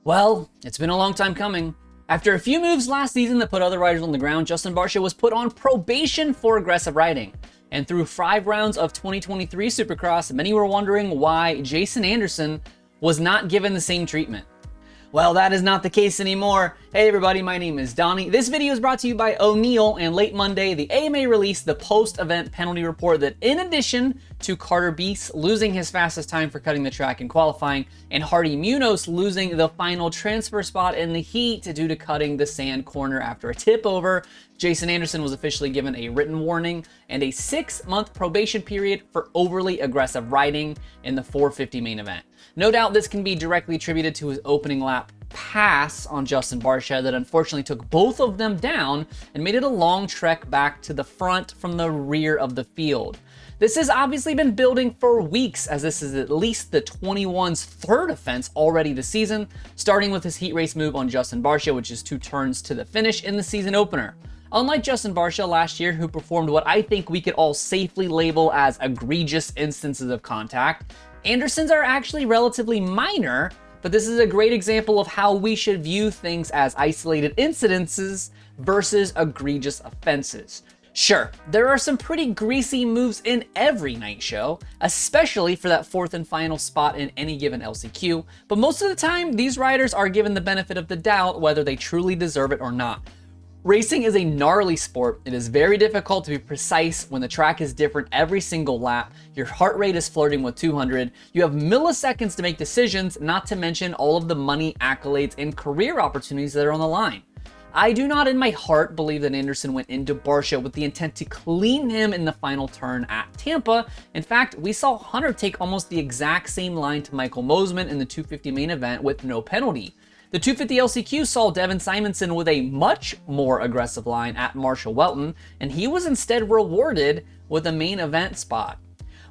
Well, it's been a long time coming. After a few moves last season that put other riders on the ground, Justin Barcia was put on probation for aggressive riding. And through 5 rounds of 2023 Supercross, many were wondering why Jason Anderson was not given the same treatment. Well, that is not the case anymore. Hey everybody, my name is Donnie. This video is brought to you by O'Neal, and late Monday, the AMA released the post-event penalty report that in addition to Carter Beast losing his fastest time for cutting the track in qualifying, and Hardy Munoz losing the final transfer spot in the heat due to cutting the sand corner after a tip over, Jason Anderson was officially given a written warning and a 6-month probation period for overly aggressive riding in the 450 main event. No doubt this can be directly attributed to his opening lap pass on Justin Barcia that unfortunately took both of them down and made it a long trek back to the front from the rear of the field. This has obviously been building for weeks, as this is at least the 21's third offense already this season, starting with his heat race move on Justin Barcia, which is 2 turns to the finish in the season opener. Unlike Justin Barcia last year, who performed what I think we could all safely label as egregious instances of contact, Anderson's are actually relatively minor, but this is a great example of how we should view things as isolated incidences versus egregious offenses. Sure, there are some pretty greasy moves in every night show, especially for that 4th and final spot in any given LCQ, but most of the time, these riders are given the benefit of the doubt whether they truly deserve it or not. Racing is a gnarly sport. It is very difficult to be precise when the track is different every single lap. Your heart rate is flirting with 200. You have milliseconds to make decisions, not to mention all of the money, accolades, and career opportunities that are on the line. I do not in my heart believe that Anderson went into Barcia with the intent to clean him in the final turn at Tampa. In fact, we saw Hunter take almost the exact same line to Michael Mosiman in the 250 main event with no penalty. The 250 LCQ saw Devin Simonson with a much more aggressive line at Marshall Welton, and he was instead rewarded with a main event spot.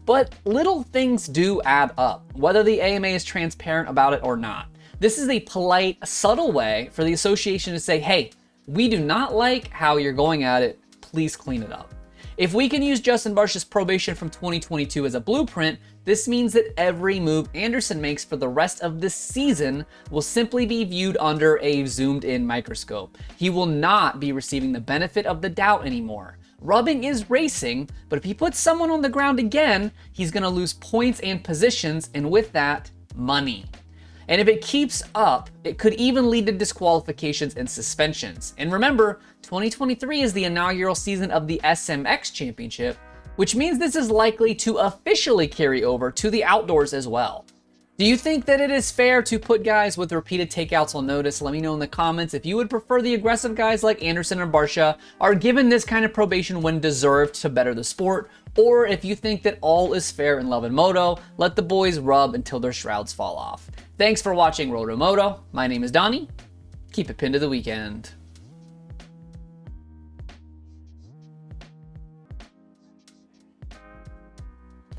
But little things do add up, whether the AMA is transparent about it or not. This is a polite, subtle way for the association to say, hey, we do not like how you're going at it, please clean it up. If we can use Justin Barcia's probation from 2022 as a blueprint, this means that every move Anderson makes for the rest of this season will simply be viewed under a zoomed-in microscope. He will not be receiving the benefit of the doubt anymore. Rubbing is racing, but if he puts someone on the ground again, he's going to lose points and positions, and with that, money. And if it keeps up, it could even lead to disqualifications and suspensions. And remember, 2023 is the inaugural season of the SMX Championship, which means this is likely to officially carry over to the outdoors as well. Do you think that it is fair to put guys with repeated takeouts on notice? Let me know in the comments if you would prefer the aggressive guys like Anderson and Barcia are given this kind of probation when deserved to better the sport, or if you think that all is fair in love and moto, let the boys rub until their shrouds fall off. Thanks for watching RotoMoto. My name is Donnie. Keep it pinned to the weekend.